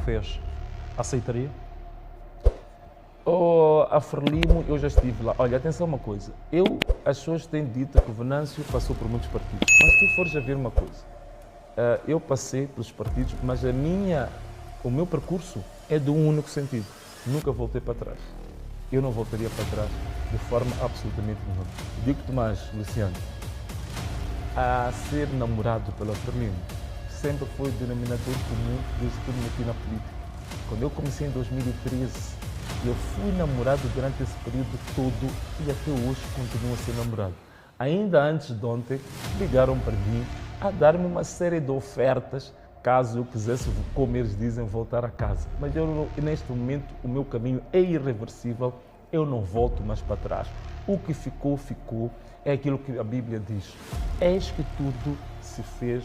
fez, aceitaria? A Frelimo, eu já estive lá. Olha, atenção uma coisa. As pessoas têm dito que o Venâncio passou por muitos partidos. Mas se tu fores a ver uma coisa, eu passei pelos partidos, mas o meu percurso é de um único sentido. Nunca voltei para trás. Eu não voltaria para trás de forma absolutamente nenhuma. Digo-te mais, Luciano, a ser namorado pela Frelimo sempre foi o denominador comum desde que eu me meti na política. Quando eu comecei em 2013, eu fui namorado durante esse período todo e até hoje continuo a ser namorado. Ainda antes de ontem, ligaram para mim a dar-me uma série de ofertas caso eu quisesse, como eles dizem, voltar a casa. Mas neste momento o meu caminho é irreversível, eu não volto mais para trás. O que ficou, ficou. É aquilo que a Bíblia diz. Eis que tudo se fez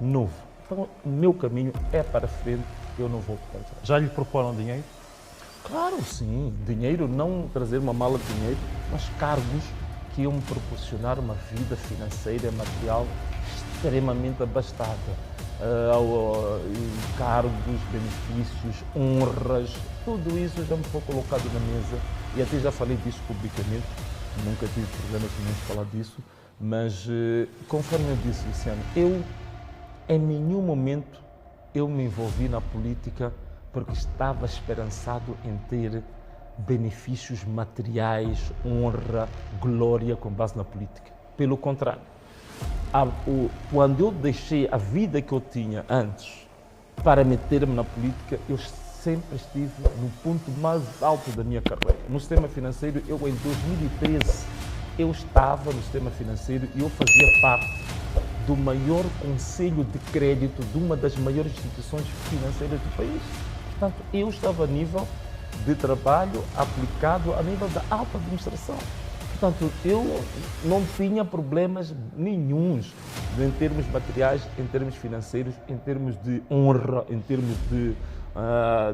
novo. Então o meu caminho é para frente, eu não volto para trás. Já lhe proporam dinheiro? Claro, sim. Dinheiro, não trazer uma mala de dinheiro, mas cargos que iam me proporcionar uma vida financeira e material extremamente abastada. Cargos, benefícios, honras, tudo isso já me foi colocado na mesa e até já falei disso publicamente, nunca tive problemas nenhum de falar disso, mas conforme eu disse, Luciano, em nenhum momento eu me envolvi na política porque estava esperançado em ter benefícios materiais, honra, glória com base na política. Pelo contrário, quando eu deixei a vida que eu tinha antes para meter-me na política, eu sempre estive no ponto mais alto da minha carreira. No sistema financeiro, em 2013, eu estava no sistema financeiro e eu fazia parte do maior conselho de crédito de uma das maiores instituições financeiras do país. Portanto, eu estava a nível de trabalho aplicado a nível da alta administração. Portanto, eu não tinha problemas nenhuns em termos materiais, em termos financeiros, em termos de honra, em termos de,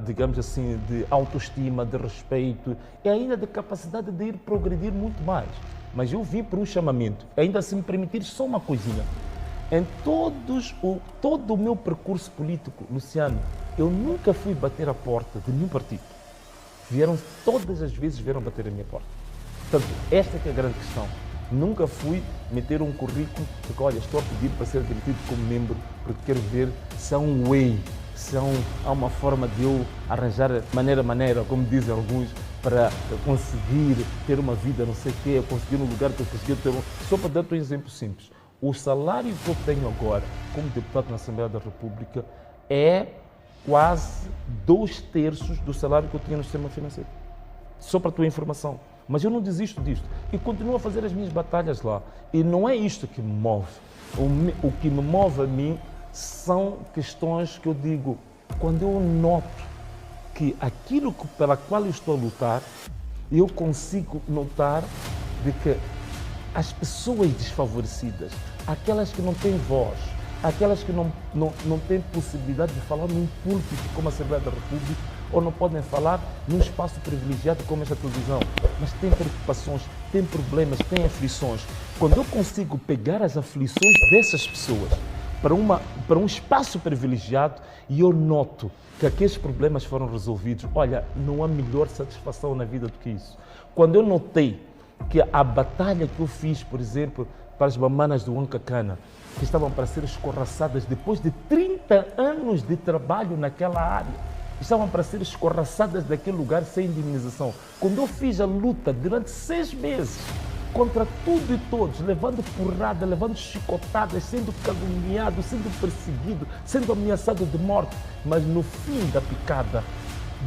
digamos assim, de autoestima, de respeito e ainda de capacidade de ir progredir muito mais. Mas eu vim por um chamamento. Ainda se me permitir só uma coisinha. Em todo o meu percurso político, Luciano, eu nunca fui bater a porta de nenhum partido. Todas as vezes vieram bater a minha porta. Portanto, esta é que é a grande questão. Nunca fui meter um currículo porque, olha, estou a pedir para ser admitido como membro porque quero ver se há um way, se há uma forma de eu arranjar maneira, como dizem alguns, para conseguir ter uma vida, não sei o quê, conseguir um lugar que eu consegui ter. Só para dar-te um exemplo simples. O salário que eu tenho agora como deputado na Assembleia da República é quase 2/3 do salário que eu tinha no sistema financeiro. Só para a tua informação. Mas eu não desisto disto e continuo a fazer as minhas batalhas lá. E não é isto que me move. O que me move a mim são questões que eu digo, quando eu noto que aquilo pela qual eu estou a lutar, eu consigo notar de que as pessoas desfavorecidas, aquelas que não têm voz, aquelas que não têm possibilidade de falar num púlpito como a Assembleia da República ou não podem falar num espaço privilegiado como esta televisão, mas têm preocupações, têm problemas, têm aflições. Quando eu consigo pegar as aflições dessas pessoas para um espaço privilegiado e eu noto que aqueles problemas foram resolvidos, olha, não há melhor satisfação na vida do que isso. Quando eu notei que a batalha que eu fiz, por exemplo, para as mamanas do Huancacana, que estavam para ser escorraçadas depois de 30 anos de trabalho naquela área, estavam para ser escorraçadas daquele lugar sem indemnização. Quando eu fiz a luta durante 6 meses, contra tudo e todos, levando porrada, levando chicotadas, sendo caluniado, sendo perseguido, sendo ameaçado de morte, mas no fim da picada,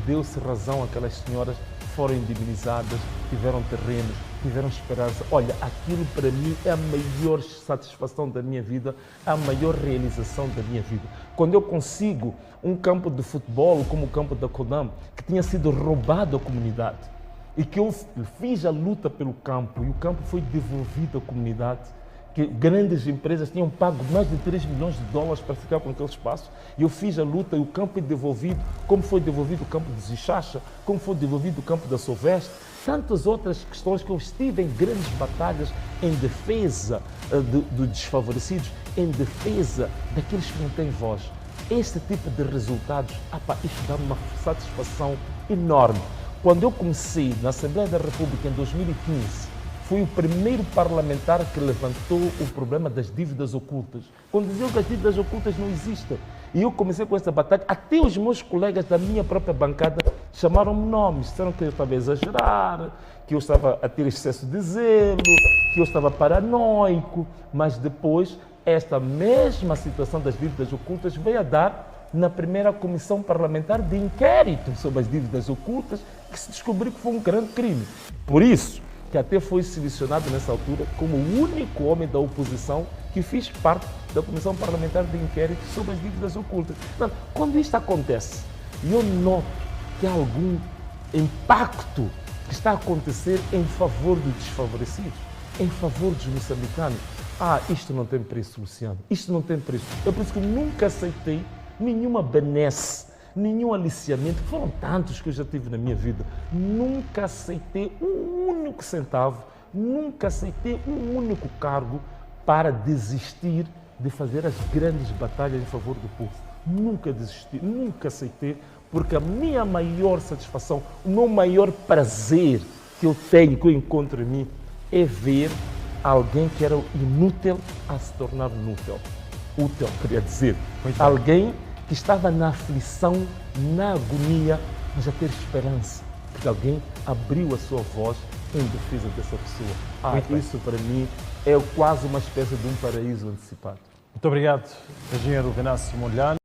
deu-se razão àquelas senhoras, foram indemnizadas, tiveram terrenos, tiveram esperança. Olha, aquilo para mim é a maior satisfação da minha vida, a maior realização da minha vida. Quando eu consigo um campo de futebol como o campo da Codam, que tinha sido roubado à comunidade, e que eu fiz a luta pelo campo, e o campo foi devolvido à comunidade, que grandes empresas tinham pago mais de 3 milhões de dólares para ficar com aquele espaço, e eu fiz a luta e o campo é devolvido, como foi devolvido o campo de Zichacha, como foi devolvido o campo da Soveste, tantas outras questões que eu estive em grandes batalhas em defesa dos desfavorecidos, em defesa daqueles que não têm voz. Este tipo de resultados, isto dá uma satisfação enorme. Quando eu comecei na Assembleia da República em 2015, fui o primeiro parlamentar que levantou o problema das dívidas ocultas. Quando diziam que as dívidas ocultas não existem. E eu comecei com essa batalha, até os meus colegas da minha própria bancada chamaram-me nomes, disseram que eu estava a exagerar, que eu estava a ter excesso de zelo, que eu estava paranoico, mas depois esta mesma situação das dívidas ocultas veio a dar na primeira comissão parlamentar de inquérito sobre as dívidas ocultas, que se descobriu que foi um grande crime. Por isso, que até foi selecionado nessa altura como o único homem da oposição que fez parte da Comissão Parlamentar de Inquérito sobre as dívidas ocultas. Então, quando isto acontece, e eu noto que há algum impacto que está a acontecer em favor dos desfavorecidos, em favor dos moçambicanos, isto não tem preço, Luciano, isto não tem preço. Eu por isso que nunca aceitei nenhuma benesse, nenhum aliciamento, que foram tantos que eu já tive na minha vida. Nunca aceitei um único centavo, nunca aceitei um único cargo para desistir de fazer as grandes batalhas em favor do povo. Nunca desisti, nunca aceitei, porque a minha maior satisfação, o meu maior prazer que eu tenho, que eu encontro em mim, é ver alguém que era inútil a se tornar útil, queria dizer. Alguém que estava na aflição, na agonia, mas a ter esperança, porque alguém abriu a sua voz em defesa dessa pessoa. Isso para mim é quase uma espécie de um paraíso antecipado. Muito obrigado, engenheiro Venâncio Mondlane.